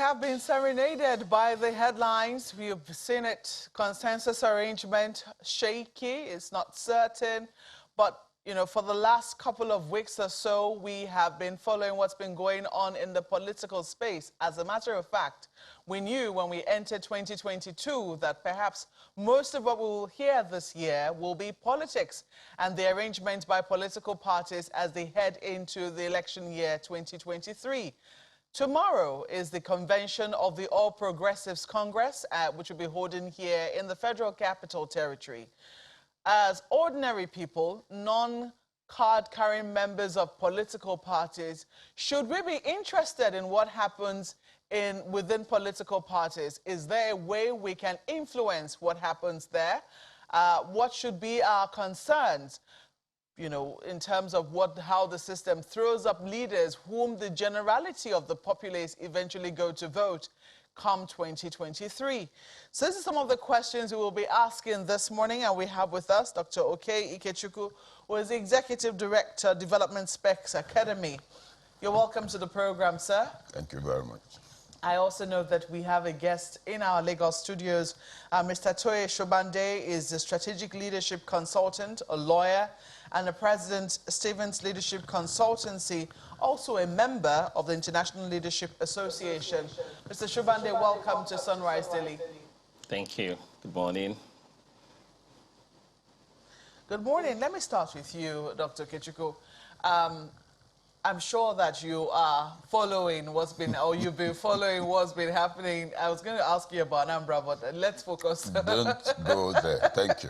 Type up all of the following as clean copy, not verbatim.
have been serenaded by the headlines. We've seen it. Consensus arrangement shaky. It's not certain. But, you know, for the last couple of weeks or so, we have been following what's been going on in the political space. As a matter of fact, we knew when we entered 2022 that perhaps most of what we will hear this year will be politics and the arrangement by political parties as they head into the election year 2023. Tomorrow is the convention of the All Progressives Congress, which will be holding here in the Federal Capital Territory. As ordinary people, non-card-carrying members of political parties, should we be interested in what happens within political parties? Is there a way we can influence what happens there? What should be our concerns? You know, in terms of how the system throws up leaders whom the generality of the populace eventually go to vote come 2023. So this is some of the questions we will be asking this morning, and we have with us Dr. Oke Ikechukwu, who is the Executive Director, Development Specs Academy. You're welcome to the program, sir. Thank you very much. I also know that we have a guest in our Lagos studios. Mr. Toye Sobande is the Strategic Leadership Consultant, a lawyer, and the President, Stevens Leadership Consultancy, also a member of the International Leadership Association. Mr. Sobande, welcome to Sunrise Daily. Thank you. Good morning. Good morning. Let me start with you, Dr. Ikechukwu. I'm sure that you are following what's been, or you've been following what's been happening. I was going to ask you about Anambra, but let's focus. Don't go there. Thank you.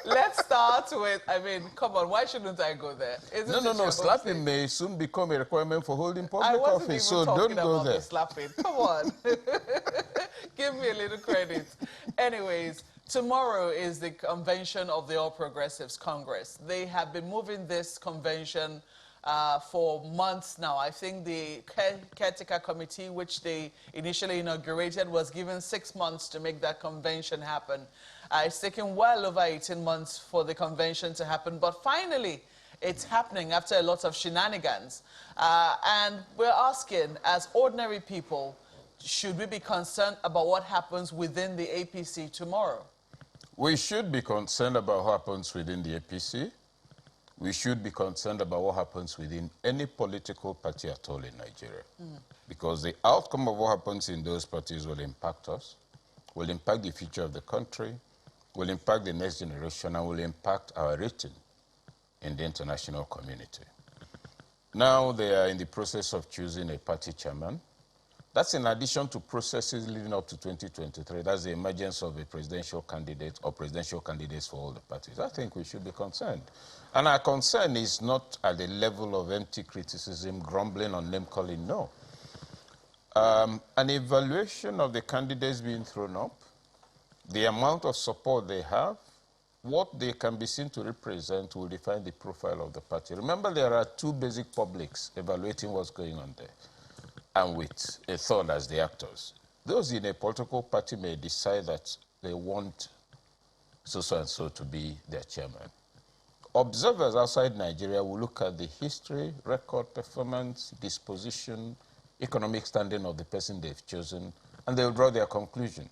Let's start with, I mean, come on, why shouldn't I go there? No. Slapping may soon become a requirement for holding public office, so don't go there. Slapping. Come on. Give me a little credit. Anyways, tomorrow is the convention of the All Progressives Congress. They have been moving this convention for months now. I think the caretaker committee, which they initially inaugurated, was given 6 months to make that convention happen. It's taken well over 18 months for the convention to happen, but finally it's happening after a lot of shenanigans. And we're asking, as ordinary people, should we be concerned about what happens within the APC tomorrow? We should be concerned about what happens within the APC. We should be concerned about what happens within any political party at all in Nigeria. Because the outcome of what happens in those parties will impact us, will impact the future of the country, will impact the next generation, and will impact our rating in the international community. Now they are in the process of choosing a party chairman. That's in addition to processes leading up to 2023. That's the emergence of a presidential candidate or presidential candidates for all the parties. I think we should be concerned. And our concern is not at the level of empty criticism, grumbling, or name-calling, no. An evaluation of the candidates being thrown up, the amount of support they have, what they can be seen to represent will define the profile of the party. Remember, there are two basic publics evaluating what's going on there, and with a third as the actors. Those in a political party may decide that they want so-and-so to be their chairman. Observers outside Nigeria will look at the history, record, performance, disposition, economic standing of the person they've chosen, and they'll draw their conclusion.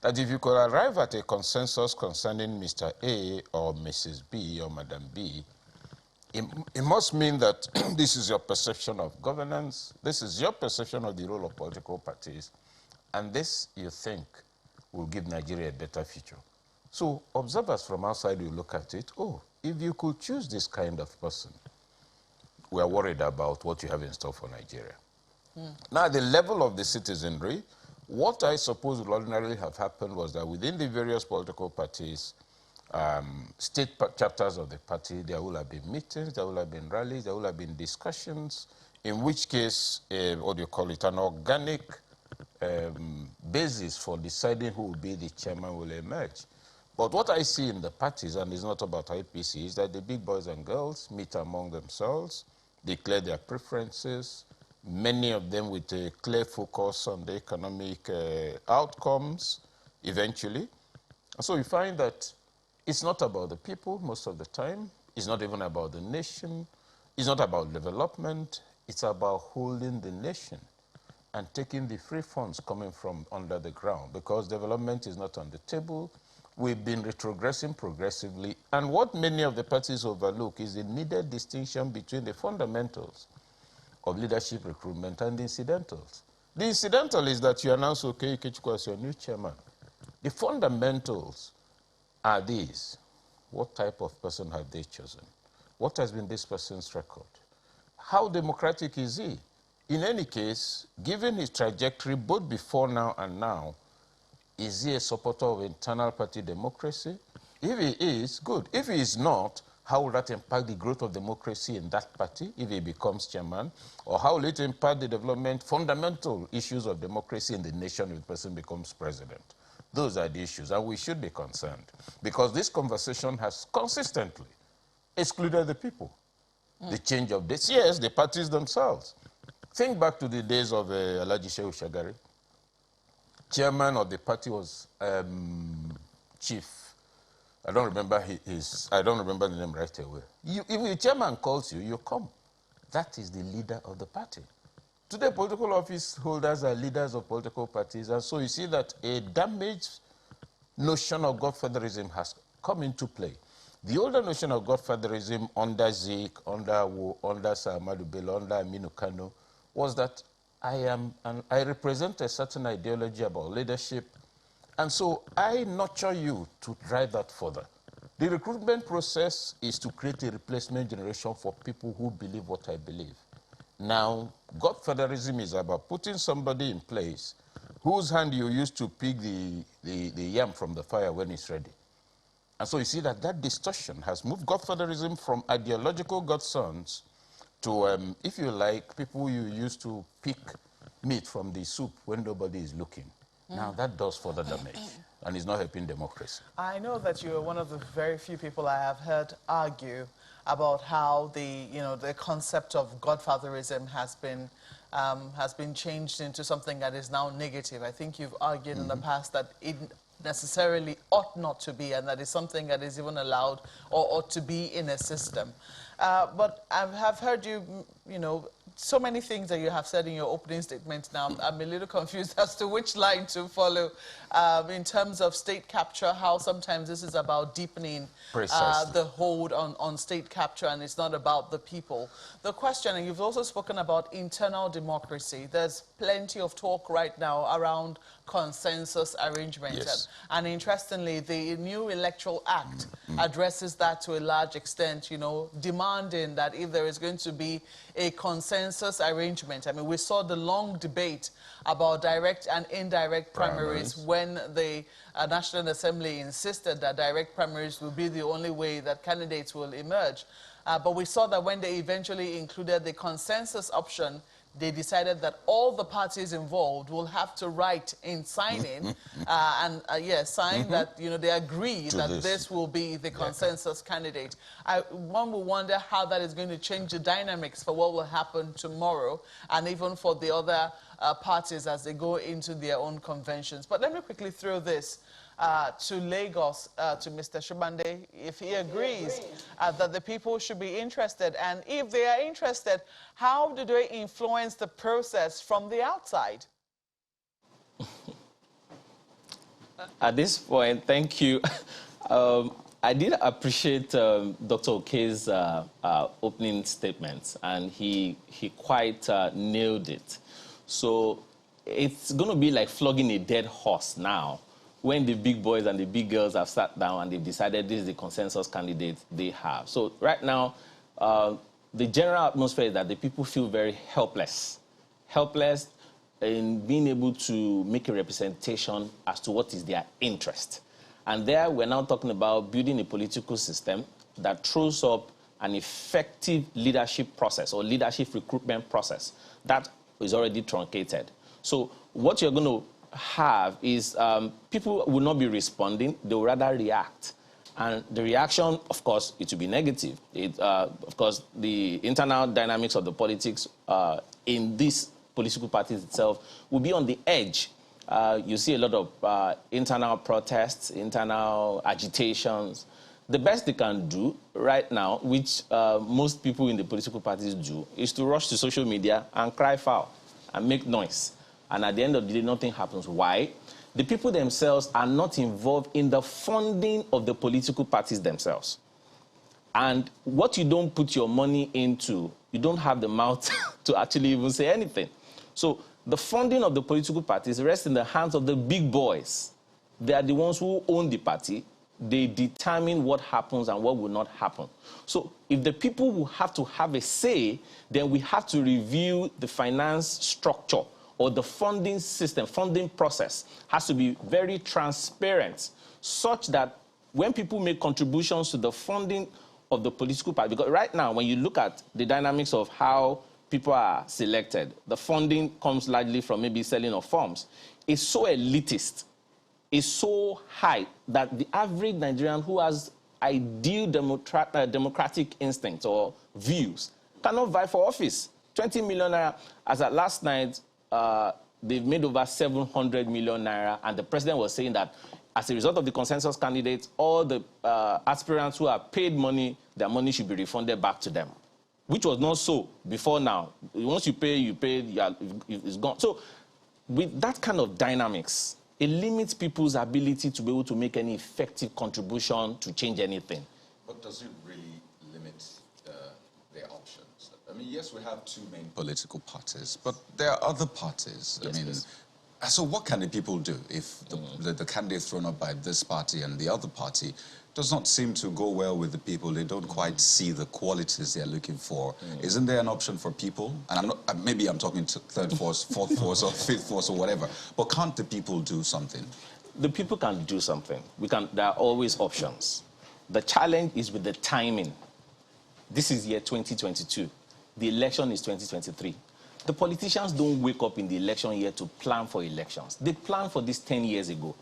That if you could arrive at a consensus concerning Mr. A or Mrs. B or Madam B, it must mean that this is your perception of governance, this is your perception of the role of political parties, and this, you think, will give Nigeria a better future. So observers from outside will look at it, oh, if you could choose this kind of person, we are worried about what you have in store for Nigeria. Now, the level of the citizenry, what I suppose would ordinarily have happened was that within the various political parties, state chapters of the party, there will have been meetings, there will have been rallies, there will have been discussions, in which case, what do you call it, an organic basis for deciding who will be the chairman will emerge. But what I see in the parties, and it's not about APC, is that the big boys and girls meet among themselves, declare their preferences, many of them with a clear focus on the economic outcomes, eventually. And so you find that it's not about the people most of the time. It's not even about the nation. It's not about development. It's about holding the nation. and taking the free funds coming from under the ground, because development is not on the table. We've been retrogressing progressively, and what many of the parties overlook is the needed distinction between the fundamentals of leadership recruitment and the incidentals. The incidental is that you announce, okay, Ikechukwu as your new chairman. The fundamentals are these. What type of person have they chosen? What has been this person's record? How democratic is he? In any case, given his trajectory both before now and now, is he a supporter of internal party democracy? If he is, good. If he is not, how will that impact the growth of democracy in that party if he becomes chairman? Or how will it impact the development, fundamental issues of democracy in the nation if the person becomes president? Those are the issues, and we should be concerned, because this conversation has consistently excluded the people. The change of this, yes, the parties themselves. Think back to the days of Alhaji Shehu Shagari. Chairman of the party was Chief. I don't remember the name right away. If your chairman calls you, you come. That is the leader of the party. Today, political office holders are leaders of political parties, and so you see that a damaged notion of godfatherism has come into play. The older notion of godfatherism under Zik, under Wu, under Sir Ahmadu Bello, under Aminu Kano, was that I represent a certain ideology about leadership, and so I nurture you to drive that further. The recruitment process is to create a replacement generation for people who believe what I believe. Now, godfatherism is about putting somebody in place whose hand you use to pick the yam from the fire when it's ready. And so you see that that distortion has moved godfatherism from ideological godsons to, if you like, people you used to pick meat from the soup when nobody is looking. Now that does further damage, and is not helping democracy. I know that you're one of the very few people I have heard argue about how the concept of godfatherism has been changed into something that is now negative. I think you've argued in the past that it necessarily ought not to be, and that is something that is even allowed or ought to be in a system. But I have heard you, so many things that you have said in your opening statement now. I'm a little confused as to which line to follow in terms of state capture, how sometimes this is about deepening the hold on state capture, and it's not about the people. The question, and you've also spoken about internal democracy. There's plenty of talk right now around consensus arrangement. Yes. And interestingly, the new Electoral Act addresses that to a large extent, demanding that if there is going to be a consensus arrangement. I mean, we saw the long debate about direct and indirect primaries when the National Assembly insisted that direct primaries will be the only way that candidates will emerge. But we saw that when they eventually included the consensus option, they decided that all the parties involved will have to write in signing sign that they agree that this will be the consensus candidate. One will wonder how that is going to change the dynamics for what will happen tomorrow, and even for the other parties as they go into their own conventions. But let me quickly throw this to Lagos, to Mr. Sobande, if he agrees that the people should be interested. And if they are interested, how do they influence the process from the outside? At this point, thank you. I did appreciate Dr. Oke's opening statements, and he quite nailed it. So it's going to be like flogging a dead horse now, when the big boys and the big girls have sat down and they've decided this is the consensus candidate they have. So right now, the general atmosphere is that the people feel very helpless. Helpless in being able to make a representation as to what is their interest. And there we're now talking about building a political system that throws up an effective leadership process or leadership recruitment process that is already truncated. So what you're going to have is people will not be responding, they will rather react. And the reaction, of course, it will be negative. Of course, the internal dynamics of the politics in these political parties itself will be on the edge. You see a lot of internal protests, internal agitations. The best they can do right now, which most people in the political parties do, is to rush to social media and cry foul and make noise. and at the end of the day, nothing happens. Why? The people themselves are not involved in the funding of the political parties themselves. And what you don't put your money into, you don't have the mouth to actually even say anything. So the funding of the political parties rests in the hands of the big boys. They are the ones who own the party. They determine what happens and what will not happen. So if the people will have to have a say, then we have to review the finance structure or the funding system, funding process has to be very transparent, such that when people make contributions to the funding of the political party, because right now, when you look at the dynamics of how people are selected, the funding comes largely from maybe selling of forms. It's so elitist, it's so high that the average Nigerian who has ideal democratic instincts or views cannot vie for office. 20 million naira, as at last night, they've made over 700 million naira, and the president was saying that as a result of the consensus candidates, all the aspirants who have paid money, their money should be refunded back to them, which was not so before now. Once you pay, it's gone. So with that kind of dynamics, it limits people's ability to be able to make any effective contribution to change anything. But does it really limit their options? I mean, yes, we have two main political parties, but there are other parties. Yes, I mean, yes. So what can the people do if the candidate thrown up by this party and the other party does not seem to go well with the people? They don't quite see the qualities they're looking for. Isn't there an option for people? And I'm not, maybe I'm talking to third force, fourth force, or fifth force, or whatever. But can't the people do something? The people can do something. There are always options. The challenge is with the timing. This is year 2022. The election is 2023. The politicians don't wake up in the election year to plan for elections. They planned for this 10 years ago.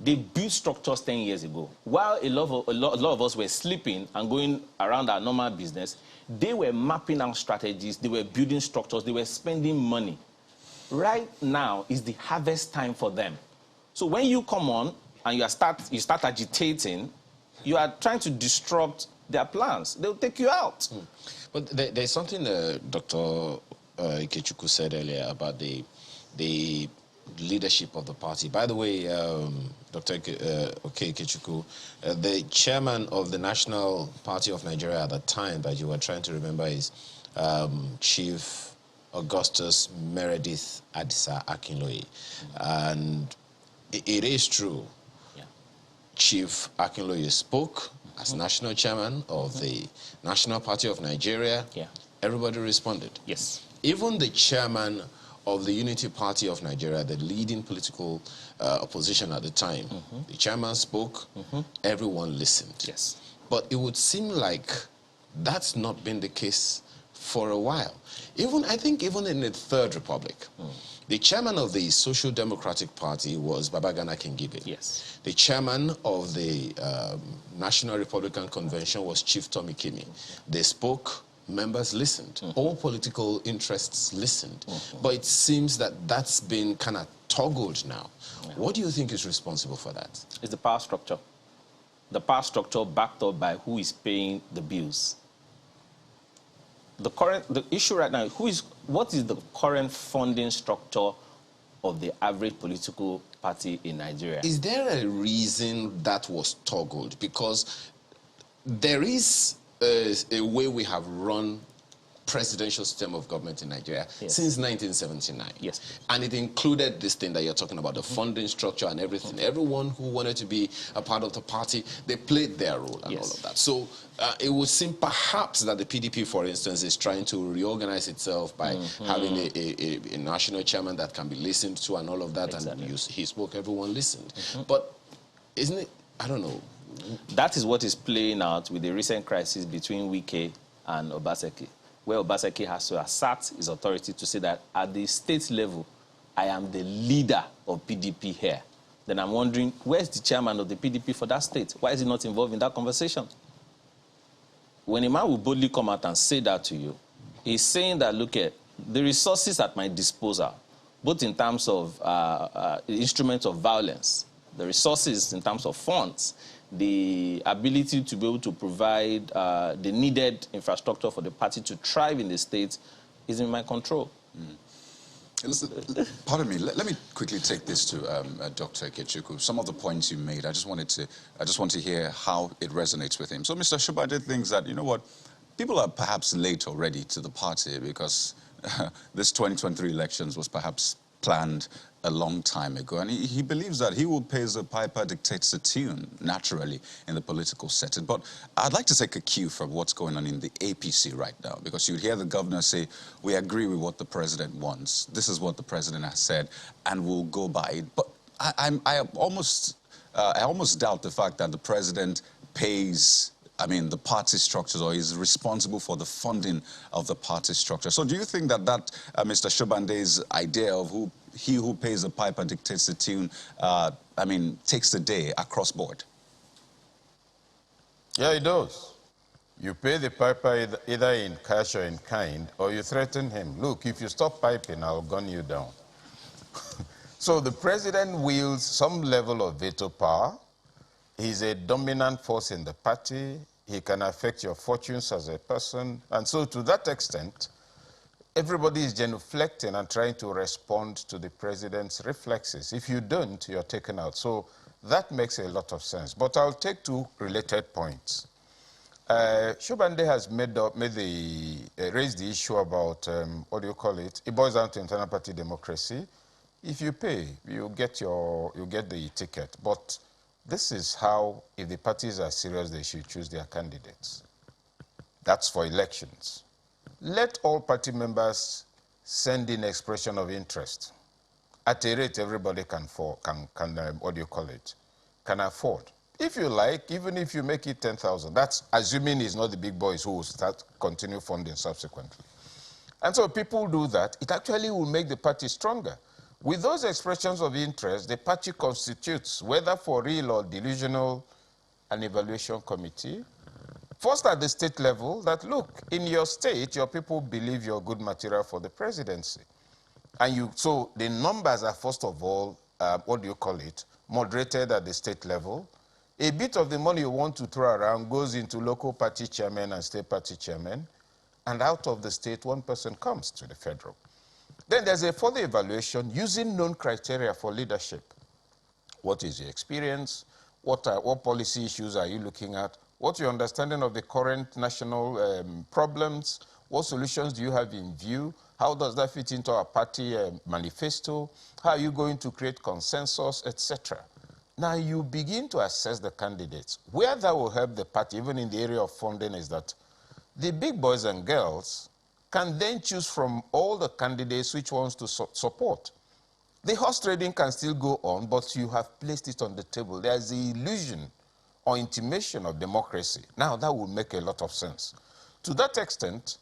They built structures 10 years ago. While a lot of us were sleeping and going around our normal business, they were mapping out strategies, they were building structures, they were spending money. Right now is the harvest time for them. So when you come on and you start agitating, you are trying to disrupt their plans. They'll take you out. But there's something Dr. Ikechukwu said earlier about the leadership of the party. By the way, Dr. Ikechukwu, the chairman of the National Party of Nigeria at the time that you were trying to remember is Chief Augustus Meredith Adisa Akinloye. And it is true. Yeah. Chief Akinloye spoke as national chairman of the National Party of Nigeria. Yeah. Everybody responded. Yes. Even the chairman of the Unity Party of Nigeria, the leading political opposition at the time, the chairman spoke, everyone listened. Yes. But it would seem like that's not been the case for a while. I think even in the Third Republic, the chairman of the Social Democratic Party was Babagana Kingibe. Yes. The chairman of the National Republican Convention was Chief Tommy Kimi. They spoke, members listened. All political interests listened. But it seems that that's been kind of toggled now. Yeah. What do you think is responsible for that? It's the power structure. The power structure backed up by who is paying the bills. The issue right now, what is the current funding structure of the average political party in Nigeria? Is there a reason that was toggled? Because there is a way we have run presidential system of government in Nigeria since 1979. Yes. And it included this thing that you're talking about, the funding structure and everything. Everyone who wanted to be a part of the party, they played their role and all of that. So it would seem perhaps that the PDP, for instance, is trying to reorganize itself by having a national chairman that can be listened to and all of that. Exactly. And he spoke, everyone listened. But isn't it, I don't know. That is what is playing out with the recent crisis between Wike and Obaseki, where Obaseki has to assert his authority to say that at the state level, I am the leader of PDP here. Then I'm wondering, where's the chairman of the PDP for that state? Why is he not involved in that conversation? When a man will boldly come out and say that to you, he's saying that, look at the resources at my disposal, both in terms of instruments of violence, the resources in terms of funds, the ability to be able to provide the needed infrastructure for the party to thrive in the state is in my control. Listen, pardon me. Let me quickly take this to Dr. Ikechukwu. Some of the points you made, I just want to hear how it resonates with him. So, Mr. Sobande thinks that, you know what, people are perhaps late already to the party because this 2023 elections was perhaps planned a long time ago, and he believes that he who pays the piper dictates the tune, naturally, in the political setting. But I'd like to take a cue from what's going on in the APC right now, because you hear the governor say, we agree with what the president wants. This is what the president has said, and we'll go by it. But I almost doubt the fact that the president pays, I mean, the party structures, or is responsible for the funding of the party structure. So do you think that Mr. Sobande's idea of he who pays the piper dictates the tune, I mean, takes the day across board? Yeah, it does. You pay the piper either in cash or in kind, or you threaten him. Look, if you stop piping, I'll gun you down. So the president wields some level of veto power. He's a dominant force in the party. He can affect your fortunes as a person. And so to that extent, everybody is genuflecting and trying to respond to the president's reflexes. If you don't, you're taken out. So that makes a lot of sense. But I'll take two related points. Sobande has raised the issue about, what do you call it? It boils down to internal party democracy. If you pay, you get the ticket. But this is how, if the parties are serious, they should choose their candidates. That's for elections. Let all party members send in expression of interest. At a rate everybody can afford. If you like, even if you make it 10,000, that's assuming it's not the big boys who will continue funding subsequently. And so people do that. It actually will make the party stronger. With those expressions of interest, the party constitutes, whether for real or delusional, an evaluation committee. First at the state level, that look, in your state, your people believe you're good material for the presidency. And so the numbers are, first of all, moderated at the state level. A bit of the money you want to throw around goes into local party chairmen and state party chairmen, and out of the state, one person comes to the federal. Then there's a further evaluation using known criteria for leadership. What is your experience? What policy issues are you looking at? What's your understanding of the current national problems? What solutions do you have in view? How does that fit into our party manifesto? How are you going to create consensus, etc.? Now you begin to assess the candidates. Where that will help the party, even in the area of funding, is that the big boys and girls can then choose from all the candidates which ones to support. The horse trading can still go on, but you have placed it on the table. There's the illusion or intimation of democracy. Now that will make a lot of sense. To that extent,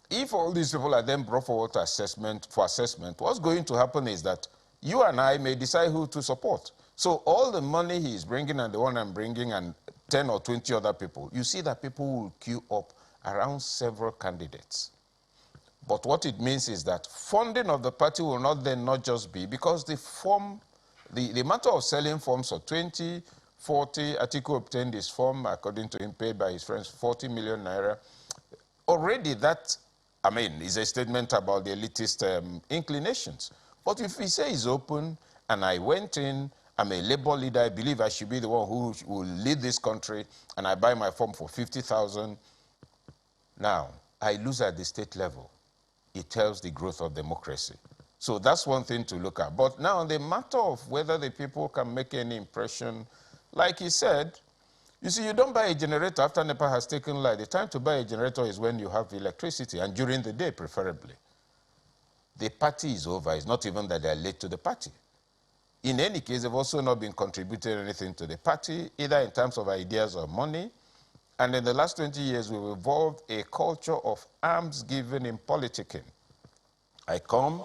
if all these people are then brought forward to assessment, what's going to happen is that you and I may decide who to support. So all the money he is bringing and the one I'm bringing and 10 or 20 other people, you see that people will queue up around several candidates. But what it means is that funding of the party will not just be, because the matter of selling forms for 20, 40, Atiku obtained his form, according to him, paid by his friends, 40 million naira. Already that, I mean, is a statement about the elitist inclinations. But if we say it's open, and I went in, I'm a labor leader, I believe I should be the one who will lead this country, and I buy my form for 50,000, now, I lose at the state level. It tells the growth of democracy. So that's one thing to look at. But now, the matter of whether the people can make any impression, like he said, you see, you don't buy a generator after NEPA has taken light. The time to buy a generator is when you have electricity, and during the day, preferably. The party is over. It's not even that they're late to the party. In any case, they've also not been contributing anything to the party, either in terms of ideas or money. And in the last 20 years, we've evolved a culture of arms giving in politicking. I come,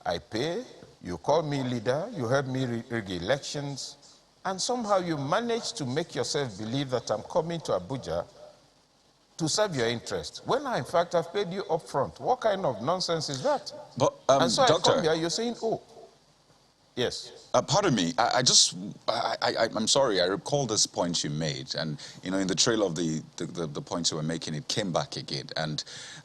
I pay, you call me leader, you help me rig elections, and somehow you manage to make yourself believe that I'm coming to Abuja to serve your interest, when I, in fact, have paid you up front. What kind of nonsense is that? But, and so Doctor, I come here, you're saying, oh, yes. Pardon me, I'm sorry, I recall this point you made, and, you know, in the trail of the points you were making, it came back again. And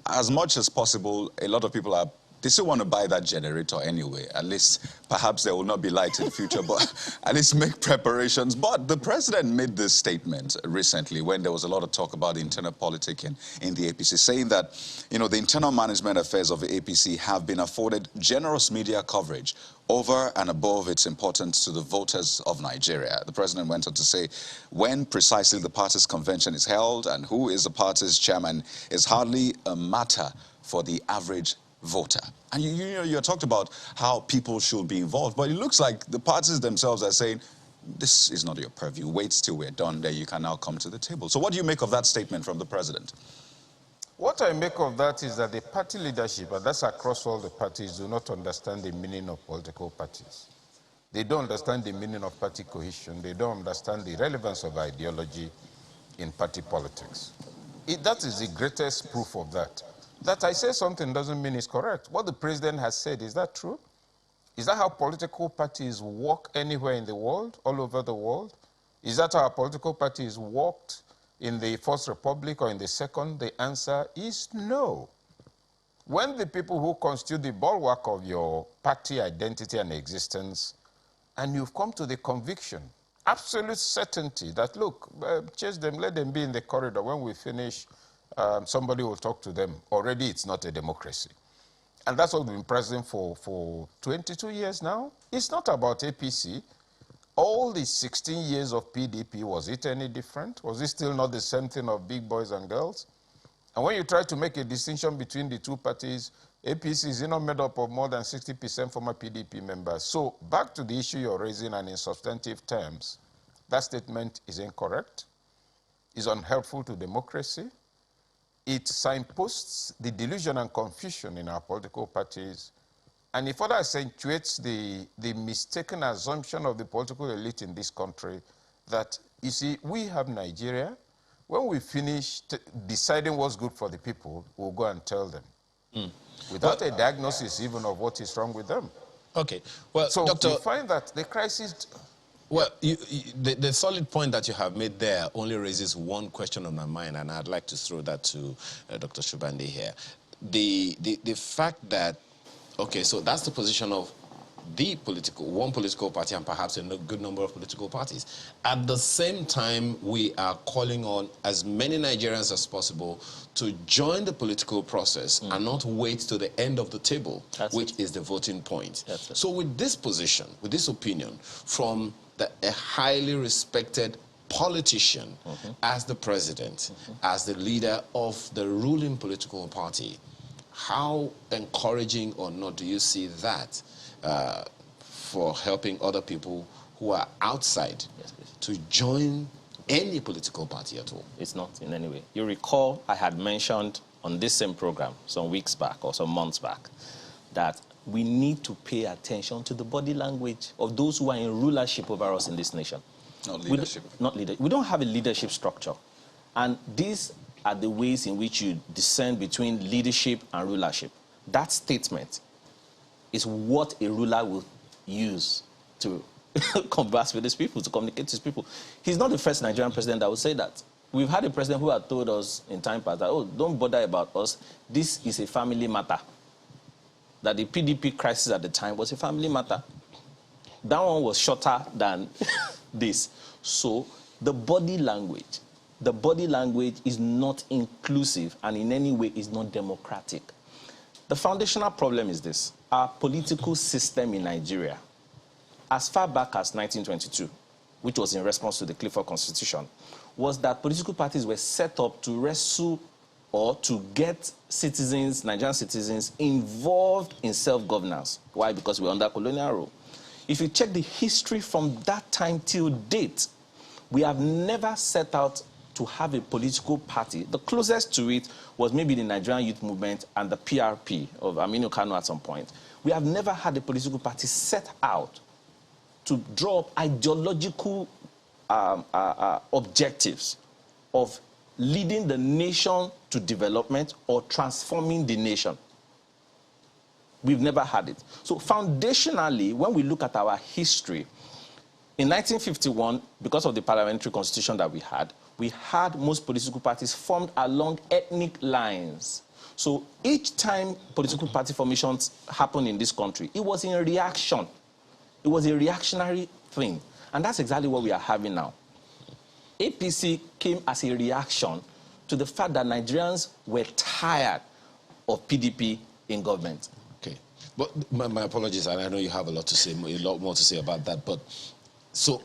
as much as possible, a lot of people are they still want to buy that generator anyway. At least, perhaps there will not be light in future, but at least make preparations. But the president made this statement recently when there was a lot of talk about the internal politicking in the APC, saying that, you know, the internal management affairs of the APC have been afforded generous media coverage over and above its importance to the voters of Nigeria. The president went on to say, when precisely the party's convention is held and who is the party's chairman is hardly a matter for the average voter. And you talked about how people should be involved, but it looks like the parties themselves are saying, this is not your purview. Wait till we're done, then you can now come to the table. So what do you make of that statement from the president? What I make of that is that the party leadership, and that's across all the parties, do not understand the meaning of political parties. They don't understand the meaning of party cohesion. They don't understand the relevance of ideology in party politics. That is the greatest proof of that. That I say something doesn't mean it's correct. What the president has said, is that true? Is that how political parties work anywhere in the world, all over the world? Is that how political parties worked in the First Republic or in the Second? The answer is no. When the people who constitute the bulwark of your party identity and existence, and you've come to the conviction, absolute certainty that, look, chase them, let them be in the corridor. When we finish, somebody will talk to them. Already it's not a democracy. And that's what we've been present for 22 years now. It's not about APC. All the 16 years of PDP, was it any different? Was it still not the same thing of big boys and girls? And when you try to make a distinction between the two parties, APC is not made up of more than 60% former PDP members. So back to the issue you're raising, and in substantive terms, that statement is incorrect, is unhelpful to democracy. It signposts the delusion and confusion in our political parties, and it further accentuates the mistaken assumption of the political elite in this country that, you see, we have Nigeria. When we finish deciding what's good for the people, we'll go and tell them. Without a diagnosis even of what is wrong with them. Okay. Well, so Doctor, you find that the crisis... Well, the solid point that you have made there only raises one question on my mind, and I'd like to throw that to Dr. Sobande here. The fact that, okay, so that's the position of one political party and perhaps a good number of political parties. At the same time, we are calling on as many Nigerians as possible to join the political process and not wait to the end of the table, which is the voting point. So with this position, with this opinion from a highly respected politician as the president, as the leader of the ruling political party, how encouraging or not do you see that for helping other people who are outside to join any political party at all? It's not in any way. You recall I had mentioned on this same program some weeks back or some months back that we need to pay attention to the body language of those who are in rulership over us in this nation. Not leadership. We don't have a leadership structure. And these are the ways in which you discern between leadership and rulership. That statement is what a ruler will use to converse with his people, to communicate to his people. He's not the first Nigerian president that will say that. We've had a president who had told us in time past that, oh, don't bother about us. This is a family matter. That the PDP crisis at the time was a family matter. That one was shorter than this. So the body language is not inclusive and in any way is not democratic. The foundational problem is this. Our political system in Nigeria, as far back as 1922, which was in response to the Clifford Constitution, was that political parties were set up to wrestle or to get citizens, Nigerian citizens, involved in self-governance. Why? Because we're under colonial rule. If you check the history from that time till date, we have never set out to have a political party. The closest to it was maybe the Nigerian Youth Movement and the PRP of Aminu Kano at some point. We have never had a political party set out to draw up ideological objectives of leading the nation to development or transforming the nation. We've never had it. So foundationally, when we look at our history, in 1951, because of the parliamentary constitution that we had most political parties formed along ethnic lines. So each time political party formations happen in this country, it was in a reaction. It was a reactionary thing. And that's exactly what we are having now. APC came as a reaction to the fact that Nigerians were tired of PDP in government. Okay. But my apologies, and I know you have a lot more to say about that. But so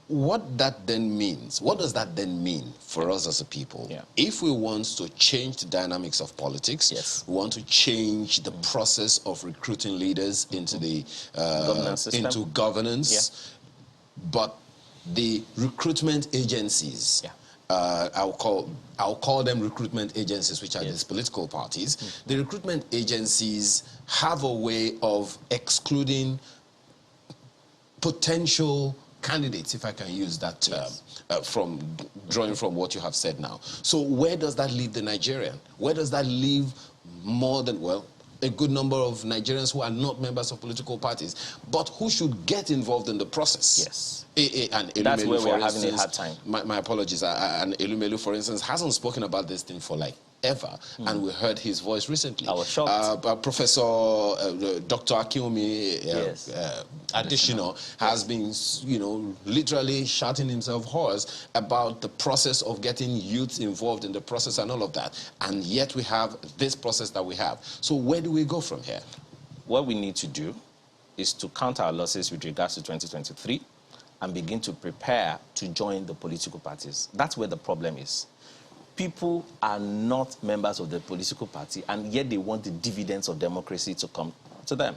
what that then means, what does that then mean for us as a people? Yeah. If we want to change the dynamics of politics, Yes. we want to change the process of recruiting leaders into the Governance system. into governance, but the recruitment agencies, I'll call them recruitment agencies, which are these political parties. The recruitment agencies have a way of excluding potential candidates, if I can use that term, from drawing from what you have said now. So where does that leave the Nigerian? Where does that leave more than, well, a good number of Nigerians who are not members of political parties, but who should get involved in the process? Yes. And That's Elumelu, where we're for having a instance, hard time. My apologies. And Elumelu, for instance, hasn't spoken about this thing for like ever, and we heard his voice recently. I was shocked. Professor Dr. Akinomi Additional has been, literally shouting himself hoarse about the process of getting youth involved in the process and all of that. And yet we have this process that we have. So where do we go from here? What we need to do is to count our losses with regards to 2023 and begin to prepare to join the political parties. That's where the problem is. People are not members of the political party, and yet they want the dividends of democracy to come to them.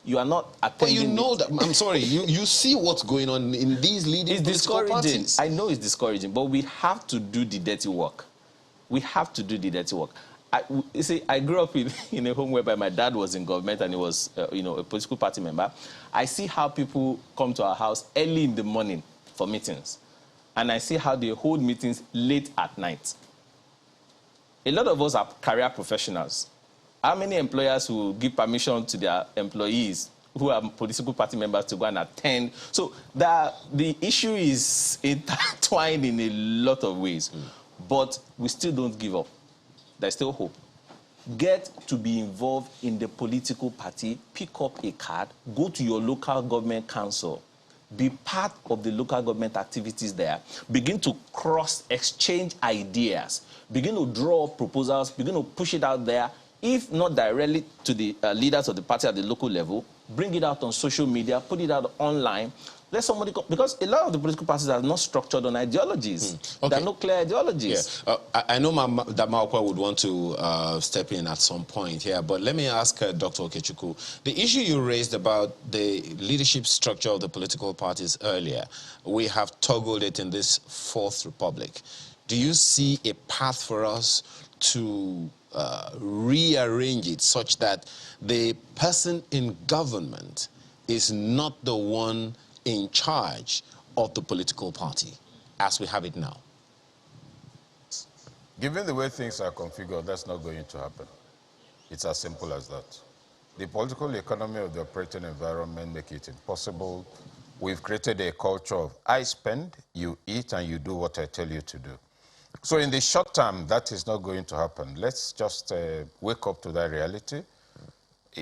You are not attending... But you know that, I'm sorry, you see what's going on in these leading political parties. I know it's discouraging, but we have to do the dirty work. We have to do the dirty work. You see, I grew up in a home whereby my dad was in government and he was, a political party member. I see how people come to our house early in the morning for meetings. And I see how they hold meetings late at night. A lot of us are career professionals. How many employers will give permission to their employees who are political party members to go and attend? So the issue is intertwined in a lot of ways. But we still don't give up. There's still hope. Get to be involved in the political party, pick up a card, go to your local government council, be part of the local government activities there, begin to exchange ideas, begin to draw up proposals, begin to push it out there, if not directly to the leaders of the party at the local level, bring it out on social media, put it out online. Let somebody go, because a lot of the political parties are not structured on ideologies. Okay. There are no clear ideologies. Yeah. I know that Maokwa would want to step in at some point here, but let me ask Dr. Okechukwu, the issue you raised about the leadership structure of the political parties earlier, we have toggled it in this Fourth Republic. Do you see a path for us to rearrange it such that the person in government is not the one in charge of the political party as we have it now? Given the way things are configured, that's not going to happen. It's as simple as that. The political economy of the operating environment make it impossible. We've created a culture of I spend, you eat, and you do what I tell you to do. So in the short term, that is not going to happen. Let's just wake up to that reality.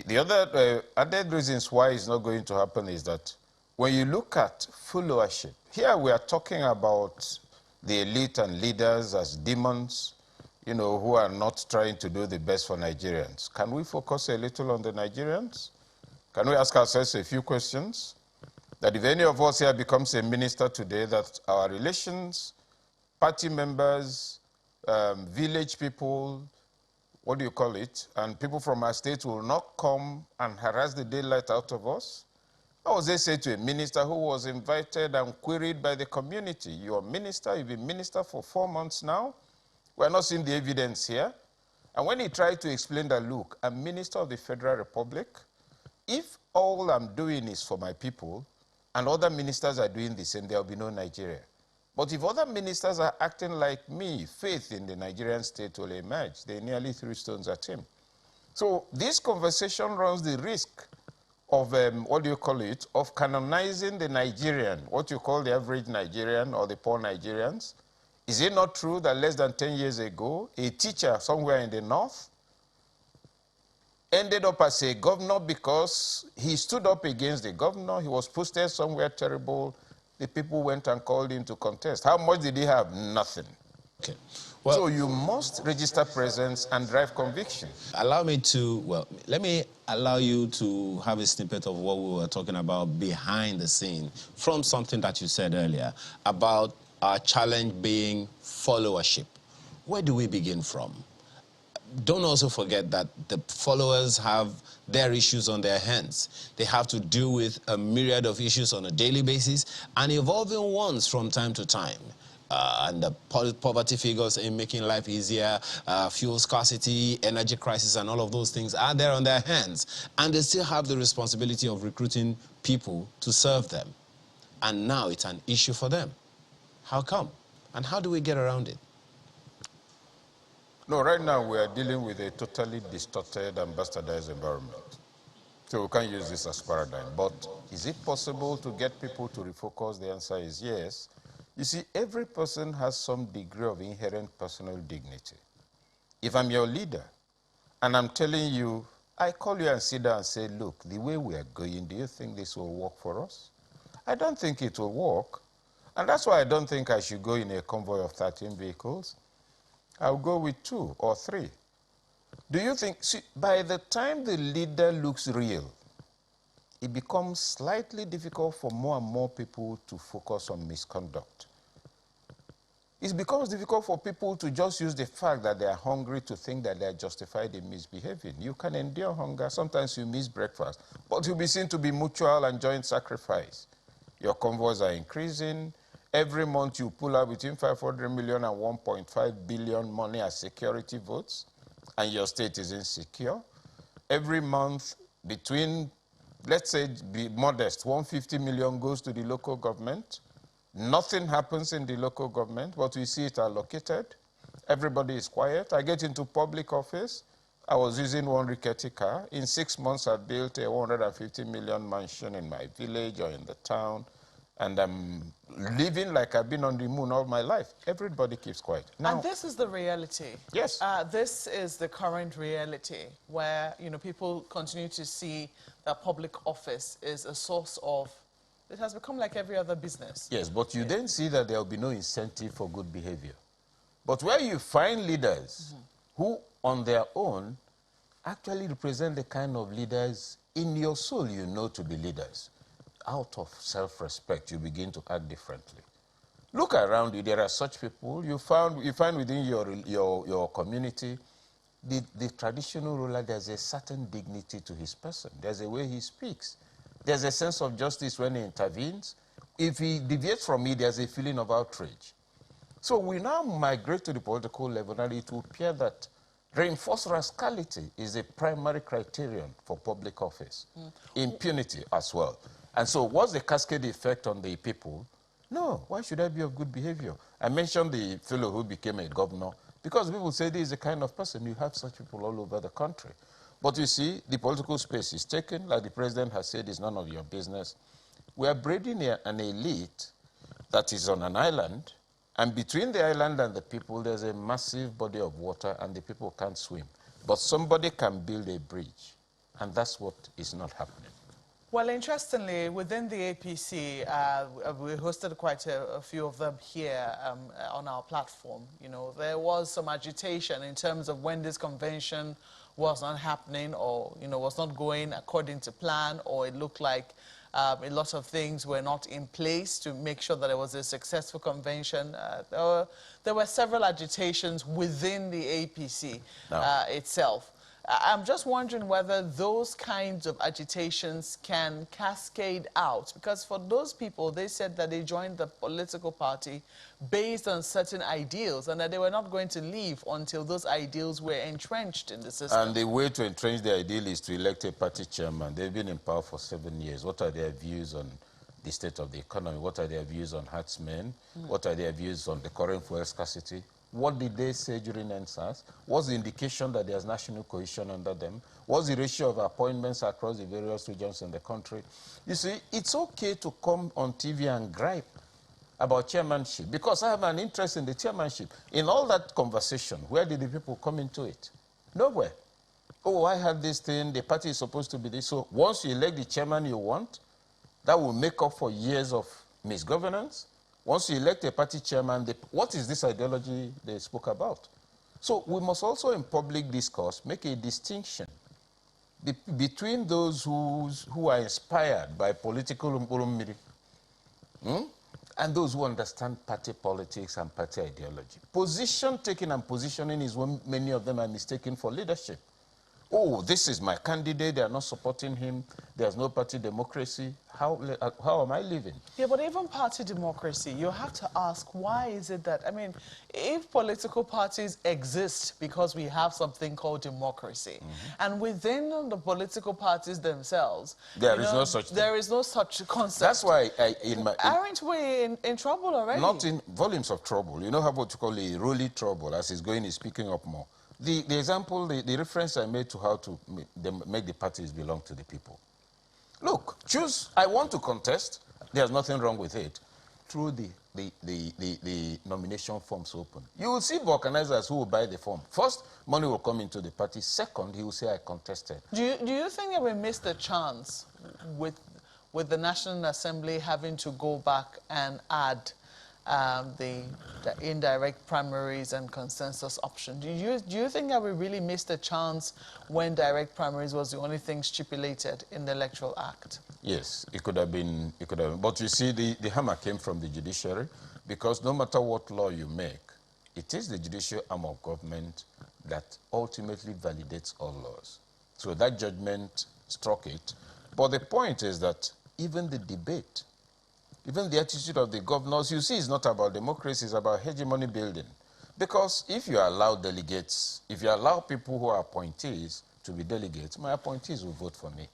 The other added reasons why it's not going to happen is that when you look at followership, here we are talking about the elite and leaders as demons, who are not trying to do the best for Nigerians. Can we focus a little on the Nigerians? Can we ask ourselves a few questions? That if any of us here becomes a minister today, that our relations, party members, village people, what do you call it, and people from our state will not come and harass the daylight out of us? How was they say to a minister who was invited and queried by the community? You're a minister, you've been minister for 4 months now. We're not seeing the evidence here. And when he tried to explain that, look, I'm minister of the Federal Republic. If all I'm doing is for my people, and other ministers are doing the same, there will be no Nigeria. But if other ministers are acting like me, faith in the Nigerian state will emerge. They nearly threw stones at him. So this conversation runs the risk of, of canonizing the Nigerian, what you call the average Nigerian or the poor Nigerians. Is it not true that less than 10 years ago, a teacher somewhere in the north ended up as a governor because he stood up against the governor. He was posted somewhere terrible. The people went and called him to contest. How much did he have? Nothing. Okay. Well, so you must register presence and drive conviction. Allow me to, well, let me allow you to have a snippet of what we were talking about behind the scene from something that you said earlier about our challenge being followership. Where do we begin from? Don't also forget that the followers have their issues on their hands. They have to deal with a myriad of issues on a daily basis and evolving ones from time to time. And the poverty figures in making life easier, fuel scarcity, energy crisis, and all of those things are there on their hands. And they still have the responsibility of recruiting people to serve them. And now it's an issue for them. How come? And how do we get around it? No, right now we are dealing with a totally distorted and bastardized environment. So we can't use this as paradigm. But is it possible to get people to refocus? The answer is yes. You see, every person has some degree of inherent personal dignity. If I'm your leader and I'm telling you, I call you and sit down and say, look, the way we are going, do you think this will work for us? I don't think it will work. And that's why I don't think I should go in a convoy of 13 vehicles. I'll go with 2 or 3. Do you think, see, by the time the leader looks real, it becomes slightly difficult for more and more people to focus on misconduct. It becomes difficult for people to just use the fact that they are hungry to think that they are justified in misbehaving. You can endure hunger. Sometimes you miss breakfast, but you'll be seen to be mutual and joint sacrifice. Your convoys are increasing. Every month you pull out between 500 million and 1.5 billion money as security votes, and your state is insecure. Every month between, let's say, be modest, 150 million goes to the local government. Nothing happens in the local government, but we see it allocated. Everybody is quiet. I get into public office. I was using one rickety car. In 6 months, I built a 150 million mansion in my village or in the town, and I'm living like I've been on the moon all my life. Everybody keeps quiet. Now, and this is the reality. Yes. This is the current reality where, you know, people continue to see that public office is a source of, it has become like every other business. yes, but you then see that there will be no incentive for good behavior. But where you find leaders who, on their own, actually represent the kind of leaders in your soul you know to be leaders, out of self-respect, you begin to act differently. Look around you. There are such people. You find within your community, the traditional ruler, there's a certain dignity to his person. There's a way he speaks. There's a sense of justice when he intervenes. If he deviates from it, there's a feeling of outrage. So we now migrate to the political level, and it will appear that reinforced rascality is a primary criterion for public office. Impunity as well. And so what's the cascade effect on the people? No, why should I be of good behavior? I mentioned the fellow who became a governor because people say this is the kind of person. You have such people all over the country. But you see, the political space is taken, like the president has said, it's none of your business. We are breeding an elite that is on an island, and between the island and the people, there's a massive body of water, and the people can't swim. But somebody can build a bridge, and that's what is not happening. Well, interestingly, within the APC, we hosted quite a few of them here on our platform. You know, there was some agitation in terms of when this convention was not happening, or, you know, was not going according to plan, or it looked like a lot of things were not in place to make sure that it was a successful convention. There were several agitations within the APC itself. I'm just wondering whether those kinds of agitations can cascade out, because for those people, they said that they joined the political party based on certain ideals and that they were not going to leave until those ideals were entrenched in the system. And the way to entrench the ideal is to elect a party chairman. They've been in power for 7 years. What are their views on the state of the economy? What are their views on herdsmen? What are their views on the current fuel scarcity? What did they say during NSAS? What's the indication that there's national cohesion under them? What's the ratio of appointments across the various regions in the country? You see, it's okay to come on TV and gripe about chairmanship, because I have an interest in the chairmanship. In all that conversation, where did the people come into it? Nowhere. oh, I have this thing, the party is supposed to be this. So once you elect the chairman you want, that will make up for years of misgovernance. Once you elect a party chairman, what is this ideology they spoke about? So we must also, in public discourse, make a distinction between those who are inspired by political umbulumiri, and those who understand party politics and party ideology. Position taking and positioning is when many of them are mistaken for leadership. Oh, this is my candidate, they are not supporting him, there's no party democracy. How am I living? Yeah, but even party democracy, you have to ask, why is it that, I mean, if political parties exist because we have something called democracy, and within the political parties themselves, there is no such thing. There is no such concept. That's why aren't we in trouble already? Not in volumes of trouble. You know how what you call a rolly trouble, as he's going, he's picking up more. The example, the reference I made to how to make the parties belong to the people. Look, choose, I want to contest, there's nothing wrong with it, through the nomination forms open. You will see organizers who will buy the form. First, money will come into the party. Second, he will say, I contested. Do you think that we missed a chance with the National Assembly having to go back and add the indirect primaries and consensus option? Do you think that we really missed a chance when direct primaries was the only thing stipulated in the Electoral Act? Yes, it could have been. But you see, the hammer came from the judiciary, because no matter what law you make, it is the judicial arm of government that ultimately validates all laws. So that judgment struck it. But the point is that even the debate, even the attitude of the governors, you see, it's not about democracy, it's about hegemony building. Because if you allow delegates, if you allow people who are appointees to be delegates, my appointees will vote for me.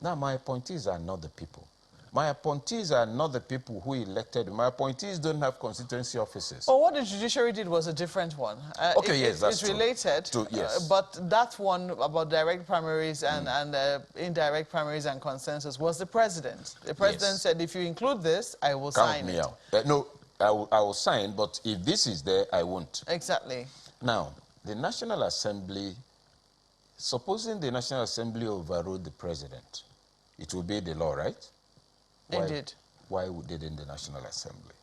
Now, my appointees are not the people. My appointees are not the people who elected. My appointees don't have constituency offices. Well, what the judiciary did was a different one. Okay, yes, that's true. It's related, yes. But that one about direct primaries and indirect primaries and consensus was the president. The president said, if you include this, I will sign it. Count me out. No, I will sign, but if this is there, I won't. Exactly. Now, the National Assembly, supposing the National Assembly overrode the president, it will be the law, right? Indeed. Why didn't the National Assembly?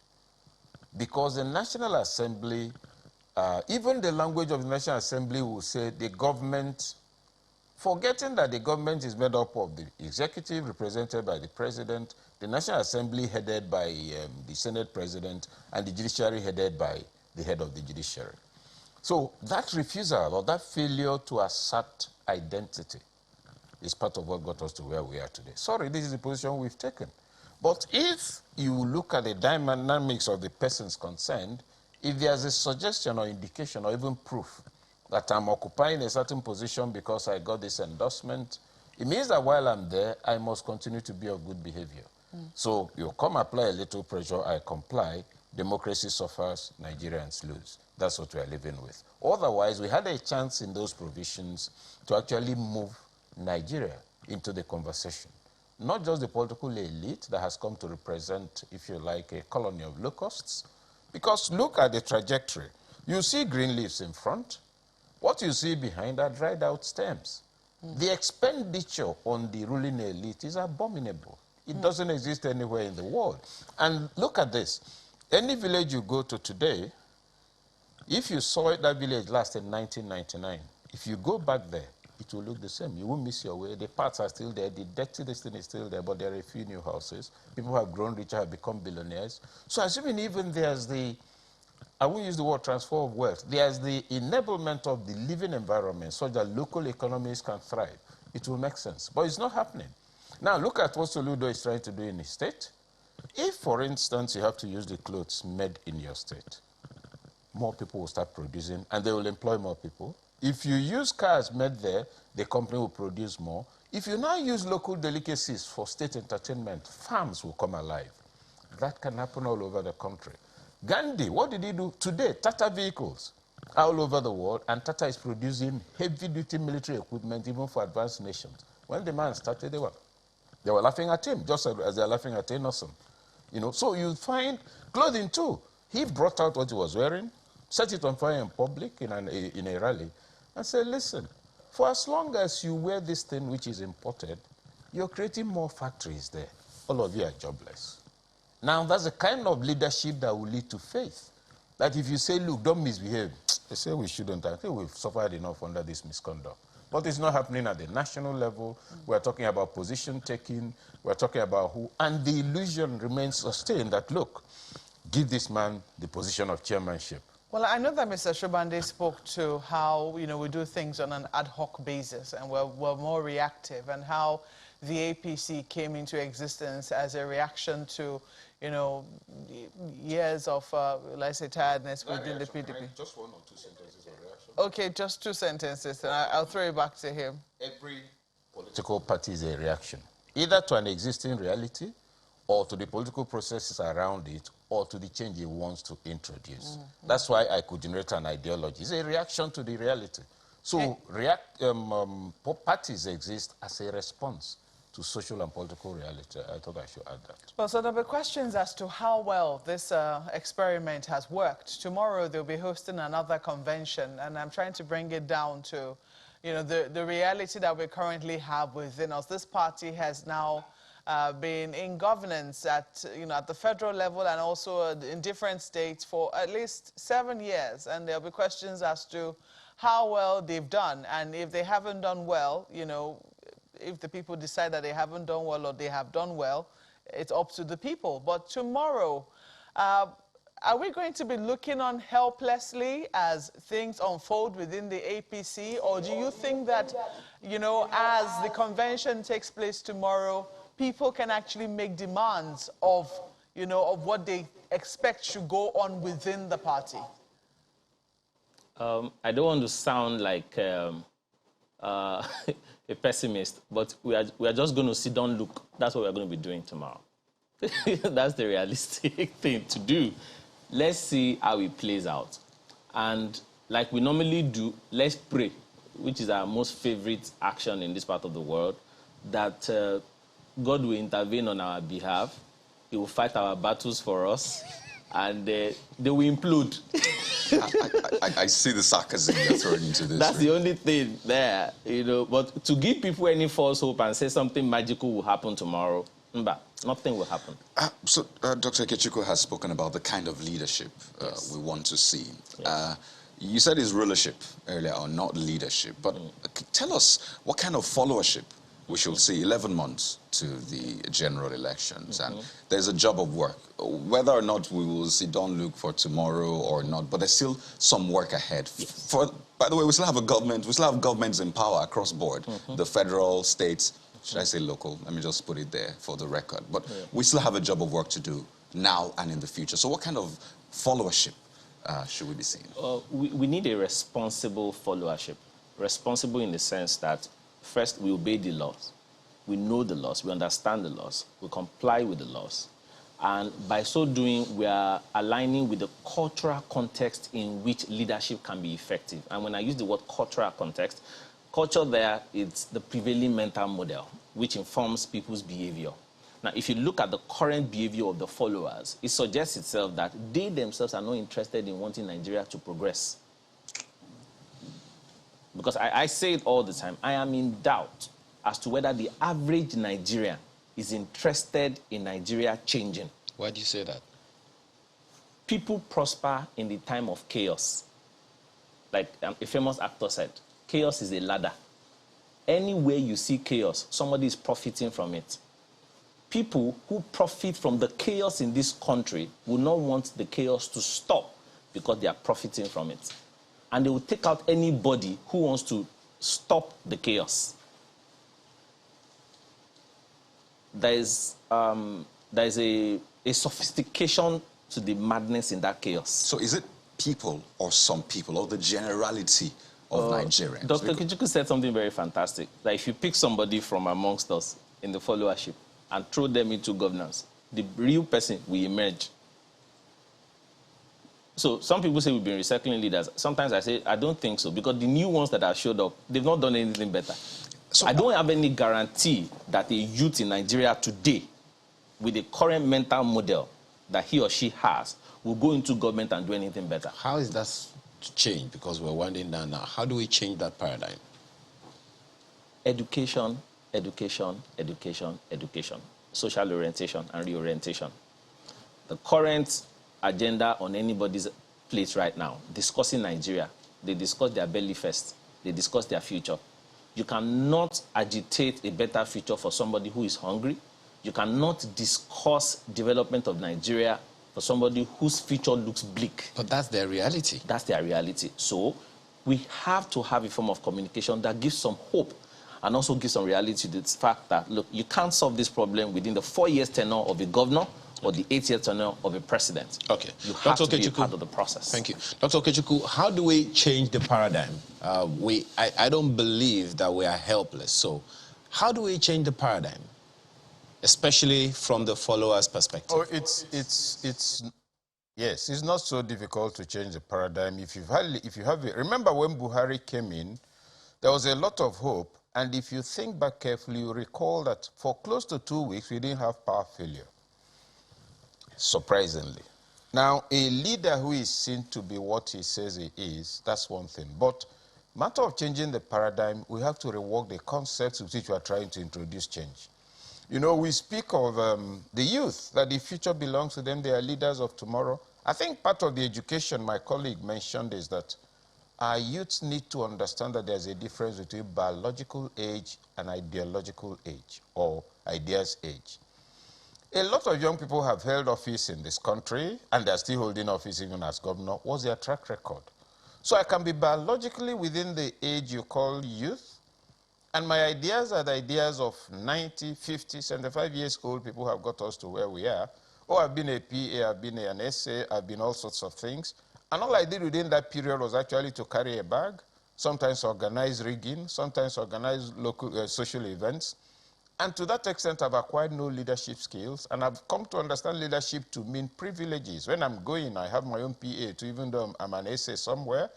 Because the National Assembly, even the language of the National Assembly will say the government, forgetting that the government is made up of the executive represented by the president, the National Assembly headed by the Senate president, and the judiciary headed by the head of the judiciary. So that refusal or that failure to assert identity is part of what got us to where we are today. Sorry, this is the position we've taken. But if you look at the dynamics of the persons concerned, if there's a suggestion or indication or even proof that I'm occupying a certain position because I got this endorsement, it means that while I'm there, I must continue to be of good behavior. So you come apply a little pressure, I comply, democracy suffers, Nigerians lose. That's what we are living with. Otherwise, we had a chance in those provisions to actually move Nigeria into the conversation. Not just the political elite that has come to represent, if you like, a colony of locusts. Because look at the trajectory. You see green leaves in front. What you see behind are dried out stems. The expenditure on the ruling elite is abominable. It doesn't exist anywhere in the world. And look at this. Any village you go to today, if you saw that village last in 1999, if you go back there, it will look the same. You won't miss your way. The parts are still there. The dirty thing is still there, but there are a few new houses. People have grown richer, have become billionaires. So assuming even there's the, I won't use the word transfer of wealth, there's the enablement of the living environment so that local economies can thrive, it will make sense. But it's not happening. Now look at what Soludo is trying to do in his state. If, for instance, you have to use the clothes made in your state, more people will start producing and they will employ more people. If you use cars made there, the company will produce more. If you now use local delicacies for state entertainment, farms will come alive. That can happen all over the country. Gandhi, what did he do? Today, Tata vehicles all over the world, and Tata is producing heavy-duty military equipment even for advanced nations. When the man started, they were laughing at him, just as they're laughing at Innocent. You know, so you find clothing too. He brought out what he was wearing, set it on fire in public in a rally, and said, listen, For as long as you wear this thing which is imported, you're creating more factories there. All of you are jobless. Now, that's the kind of leadership that will lead to faith. That if you say, look, don't misbehave, they say we shouldn't. I think we've suffered enough under this misconduct. But it's not happening at the national level. We're talking about position taking. We're talking about who. And the illusion remains sustained that, look, give this man the position of chairmanship. Well, I know that Mr. Sobande spoke to how, you know, we do things on an ad hoc basis and we're more reactive, and how the APC came into existence as a reaction to, you know, years of, let's say, tiredness within the PDP. Just one or two sentences of reaction. Okay, just 2 sentences, and I'll throw it back to him. Every political party is a reaction, either to an existing reality or to the political processes around it, or to the change it wants to introduce. That's why I could generate an ideology. It's a reaction to the reality. So parties exist as a response to social and political reality. I thought I should add that. Well, so there'll be questions as to how well this experiment has worked. Tomorrow they'll be hosting another convention, and I'm trying to bring it down to, you know, the reality that we currently have within us. This party has now been in governance at, you know, at the federal level and also in different states for at least 7 years. And there'll be questions as to how well they've done. And if they haven't done well, you know, if the people decide that they haven't done well or they have done well, it's up to the people. But tomorrow, are we going to be looking on helplessly as things unfold within the APC? Or do you think that, you know, as the convention takes place tomorrow, people can actually make demands of, you know, of what they expect should go on within the party? I don't want to sound like a pessimist, but we are just going to sit down, look. That's what we're going to be doing tomorrow. That's the realistic thing to do. Let's see how it plays out. And like we normally do, let's pray, which is our most favorite action in this part of the world, that God will intervene on our behalf. He will fight our battles for us, and they will implode. I see the sarcasm you're throwing into this. That's the only thing there, you know. But to give people any false hope and say something magical will happen tomorrow, nothing will happen. Dr. Ikechukwu has spoken about the kind of leadership we want to see. Yes. You said it's rulership earlier on, not leadership. But tell us what kind of followership we should see 11 months to the general elections. And there's a job of work. Whether or not we will sit down, look for tomorrow or not, but there's still some work ahead. Yes. By the way, we still have a government, we still have governments in power across board. The federal, states, should I say local? Let me just put it there for the record. But we still have a job of work to do now and in the future. So what kind of followership should we be seeing? We need a responsible followership. Responsible in the sense that, first, we obey the laws. We know the laws. We understand the laws. We comply with the laws. And by so doing, we are aligning with the cultural context in which leadership can be effective. And when I use the word cultural context, culture there is the prevailing mental model, which informs people's behavior. Now, if you look at the current behavior of the followers, it suggests itself that they themselves are not interested in wanting Nigeria to progress. Because I say it all the time, I am in doubt as to whether the average Nigerian is interested in Nigeria changing. Why do you say that? People prosper in the time of chaos. Like a famous actor said, chaos is a ladder. Anywhere you see chaos, somebody is profiting from it. People who profit from the chaos in this country will not want the chaos to stop because they are profiting from it. And they will take out anybody who wants to stop the chaos. There's a sophistication to the madness in that chaos. So is it people or some people or the generality of Nigerians? Dr. Ikechukwu said something very fantastic. That if you pick somebody from amongst us in the followership and throw them into governance, the real person will emerge. So some people say we've been recycling leaders. Sometimes I say, I don't think so, because the new ones that have showed up, they've not done anything better. So I don't have any guarantee that a youth in Nigeria today, with the current mental model that he or she has, will go into government and do anything better. How is that to change? Because we're winding down now. How do we change that paradigm? education, education, education, education, social orientation and reorientation. The current agenda on anybody's plate right now, discussing Nigeria, they discuss their belly first, they discuss their future. You cannot agitate a better future for somebody who is hungry. You cannot discuss development of Nigeria for somebody whose future looks bleak. But that's their reality. That's their reality. So we have to have a form of communication that gives some hope and also gives some reality to the fact that, look, you can't solve this problem within the 4 years tenure of a governor or the 8-year tenure of a president. Okay. You have Dr. to be a Okechukwu, part of the process. Thank you. Dr. Okechukwu, how do we change the paradigm? I don't believe that we are helpless. So how do we change the paradigm, especially from the follower's perspective? Oh, yes, it's not so difficult to change the paradigm. Remember when Buhari came in, there was a lot of hope. And if you think back carefully, you recall that for close to 2 weeks, we didn't have power failure. Surprisingly. Now, a leader who is seen to be what he says he is, that's one thing. But matter of changing the paradigm, we have to rework the concepts with which we are trying to introduce change. You know, we speak of the youth, that the future belongs to them, they are leaders of tomorrow. I think part of the education my colleague mentioned is that our youths need to understand that there's a difference between biological age and ideological age, or ideas age. A lot of young people have held office in this country, and they're still holding office even as governor. What's their track record? So I can be biologically within the age you call youth, and my ideas are the ideas of 90, 50, 75 years old people who have got us to where we are. Oh, I've been a PA, I've been an SA, I've been all sorts of things. And all I did within that period was actually to carry a bag, sometimes organize rigging, sometimes organize local social events. And to that extent, I've acquired no leadership skills, and I've come to understand leadership to mean privileges. When I'm going, I have my own PA, to even though I'm an SA somewhere,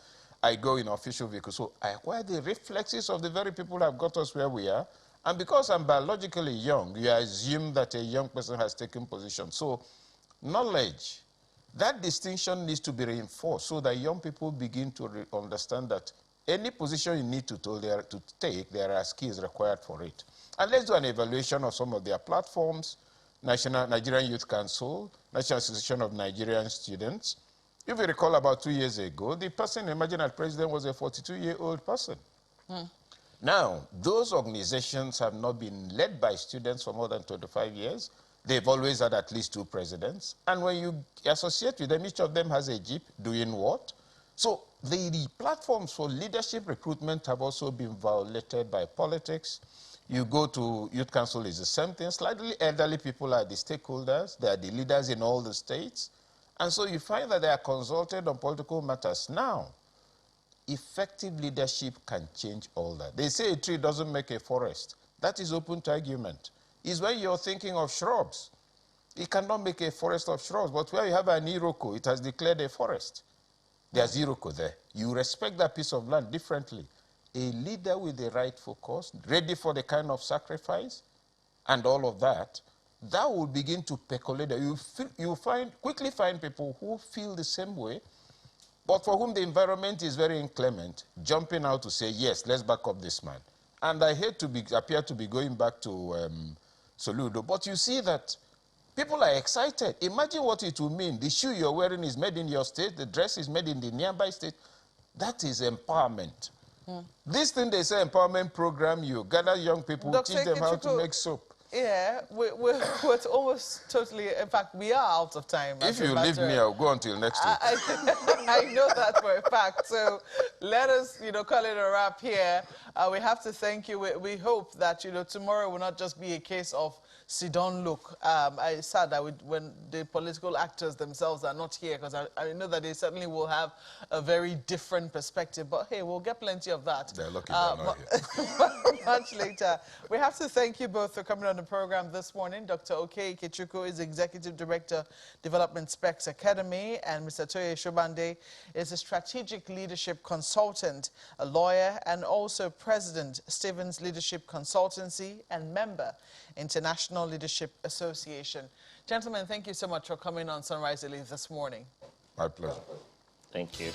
I go in official vehicle. So I acquire the reflexes of the very people who have got us where we are. And because I'm biologically young, you assume that a young person has taken position. So knowledge, that distinction needs to be reinforced so that young people begin to understand that any position you need to take, there are skills required for it. And let's do an evaluation of some of their platforms, Nigerian Youth Council, National Association of Nigerian Students. If you recall, about 2 years ago, the person emerging as president was a 42-year-old person. Now, those organizations have not been led by students for more than 25 years. They've always had at least 2 presidents. And when you associate with them, each of them has a jeep doing what? So the platforms for leadership recruitment have also been violated by politics. You go to Youth Council, it's the same thing. Slightly elderly people are the stakeholders. They are the leaders in all the states. And so you find that they are consulted on political matters. Now, effective leadership can change all that. They say a tree doesn't make a forest. That is open to argument. It's when you're thinking of shrubs. It cannot make a forest of shrubs. But where you have an Iroko, it has declared a forest. There's Iroko there. You respect that piece of land differently. A leader with the right focus, ready for the kind of sacrifice and all of that, that will begin to percolate. You quickly find people who feel the same way, but for whom the environment is very inclement, jumping out to say, yes, let's back up this man. And I hate to appear to be going back to Soludo, but you see that people are excited. Imagine what it will mean. The shoe you're wearing is made in your state, the dress is made in the nearby state. That is empowerment. This thing they say empowerment program, you gather young people, Dr. teach them how to make soap. Yeah, we're almost totally, in fact, we are out of time. If you leave me, I'll go until next week. I know that for a fact. So let us, call it a wrap here. We have to thank you. We hope that, tomorrow will not just be a case of sit-down look. It's sad that when the political actors themselves are not here, because I know that they certainly will have a very different perspective. But hey, we'll get plenty of that. They're lucky they're not here. Much later. We have to thank you both for coming on the program this morning. Dr. Toye Sobande is Executive Director, Development Specs Academy, and Mr. Toye Sobande is a Strategic Leadership Consultant, a lawyer, and also President, Stevens Leadership Consultancy, and member, International Leadership Association. Gentlemen, thank you so much for coming on Sunrise Elite this morning. My pleasure. Thank you.